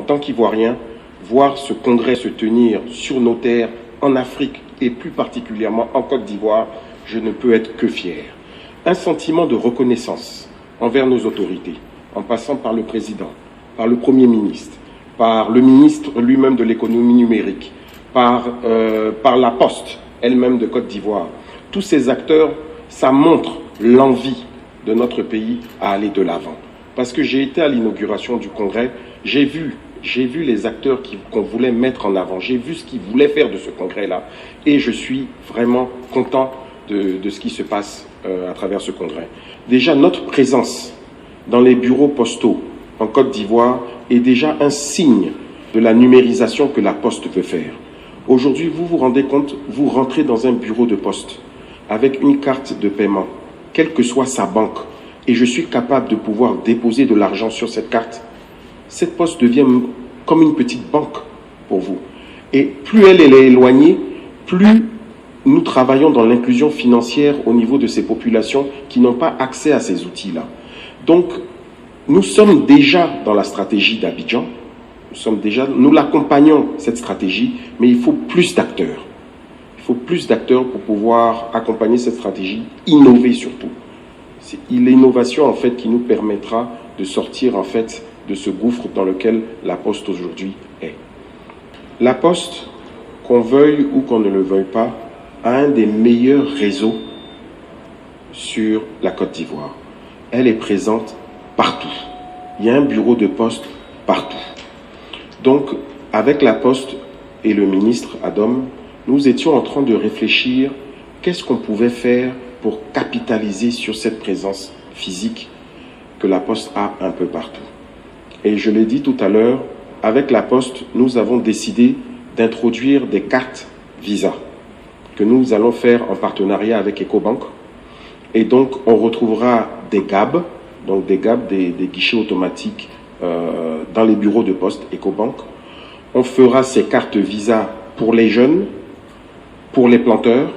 tant qu'Ivoirien, voir ce congrès se tenir sur nos terres, en Afrique et plus particulièrement en Côte d'Ivoire, je ne peux être que fier. Un sentiment de reconnaissance envers nos autorités, en passant par le président, par le Premier ministre, par le ministre lui-même de l'économie numérique, par la Poste elle-même de Côte d'Ivoire. Tous ces acteurs, ça montre l'envie de notre pays à aller de l'avant. Parce que j'ai été à l'inauguration du congrès, j'ai vu les acteurs qu'on voulait mettre en avant, j'ai vu ce qu'ils voulaient faire de ce congrès-là, et je suis vraiment content de ce qui se passe à travers ce congrès. Déjà, notre présence dans les bureaux postaux en Côte d'Ivoire est déjà un signe de la numérisation que la Poste veut faire. Aujourd'hui, vous vous rendez compte, vous rentrez dans un bureau de poste avec une carte de paiement, quelle que soit sa banque, et je suis capable de pouvoir déposer de l'argent sur cette carte. Cette poste devient comme une petite banque pour vous. Et plus elle est éloignée, plus nous travaillons dans l'inclusion financière au niveau de ces populations qui n'ont pas accès à ces outils-là. Donc, nous sommes déjà dans la stratégie d'Abidjan, nous l'accompagnons, cette stratégie, mais il faut plus d'acteurs. Il faut plus d'acteurs pour pouvoir accompagner cette stratégie, innover surtout. C'est l'innovation, en fait, qui nous permettra de sortir, en fait, de ce gouffre dans lequel la Poste aujourd'hui est. La Poste, qu'on veuille ou qu'on ne le veuille pas, a un des meilleurs réseaux sur la Côte d'Ivoire. Elle est présente partout. Il y a un bureau de poste partout. Donc, avec la Poste et le ministre Adom, nous étions en train de réfléchir qu'est-ce qu'on pouvait faire pour capitaliser sur cette présence physique que la Poste a un peu partout. Et je l'ai dit tout à l'heure, avec la Poste, nous avons décidé d'introduire des cartes Visa que nous allons faire en partenariat avec Ecobank. Et donc, on retrouvera des GAB, donc des guichets automatiques dans les bureaux de poste Ecobank. On fera ces cartes Visa pour les jeunes, pour les planteurs.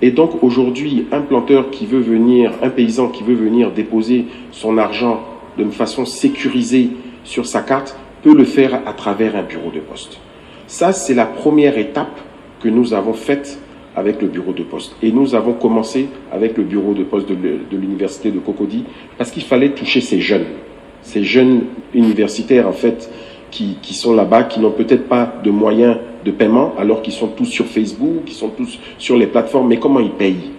Et donc, aujourd'hui, un planteur qui veut venir, un paysan qui veut venir déposer son argent de façon sécurisée sur sa carte, peut le faire à travers un bureau de poste. Ça, c'est la première étape que nous avons faite avec le bureau de poste. Et nous avons commencé avec le bureau de poste de l'université de Cocody parce qu'il fallait toucher ces jeunes universitaires, en fait, qui sont là-bas, qui n'ont peut-être pas de moyens de paiement, alors qu'ils sont tous sur Facebook, qui sont tous sur les plateformes, mais comment ils payent?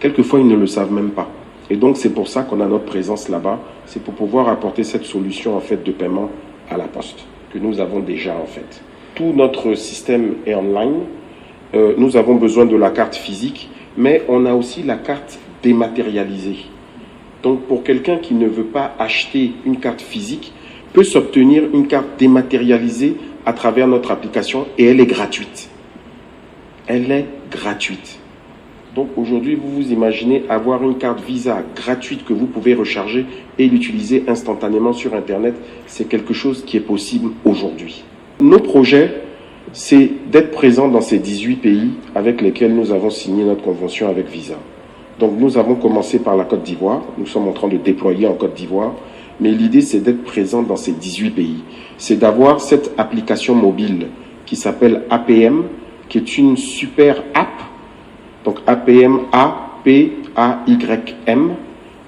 Quelquefois, ils ne le savent même pas. Et donc, c'est pour ça qu'on a notre présence là-bas, c'est pour pouvoir apporter cette solution, en fait, de paiement à la Poste, que nous avons déjà, en fait. Tout notre système est online. Nous avons besoin de la carte physique, mais on a aussi la carte dématérialisée. Donc, pour quelqu'un qui ne veut pas acheter une carte physique, peut s'obtenir une carte dématérialisée à travers notre application et elle est gratuite. Elle est gratuite. Donc, aujourd'hui, vous vous imaginez avoir une carte Visa gratuite que vous pouvez recharger et l'utiliser instantanément sur Internet. C'est quelque chose qui est possible aujourd'hui. Nos projets, c'est d'être présent dans ces 18 pays avec lesquels nous avons signé notre convention avec Visa. Donc nous avons commencé par la Côte d'Ivoire, nous sommes en train de déployer en Côte d'Ivoire, mais l'idée c'est d'être présent dans ces 18 pays. C'est d'avoir cette application mobile qui s'appelle APM, qui est une super app, donc APM, A-P-A-Y-M,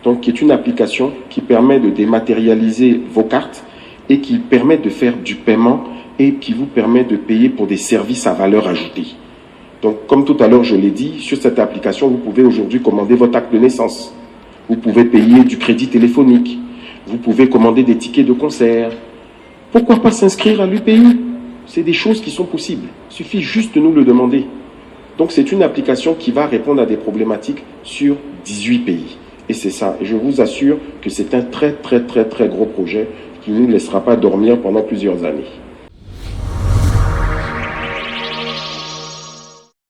donc qui est une application qui permet de dématérialiser vos cartes et qui permet de faire du paiement et qui vous permet de payer pour des services à valeur ajoutée. Donc, comme tout à l'heure je l'ai dit, sur cette application, vous pouvez aujourd'hui commander votre acte de naissance. Vous pouvez payer du crédit téléphonique. Vous pouvez commander des tickets de concert. Pourquoi pas s'inscrire à l'UPI? C'est des choses qui sont possibles. Il suffit juste de nous le demander. Donc, c'est une application qui va répondre à des problématiques sur 18 pays. Et c'est ça. Et je vous assure que c'est un très, très, très, très gros projet qui ne nous laissera pas dormir pendant plusieurs années.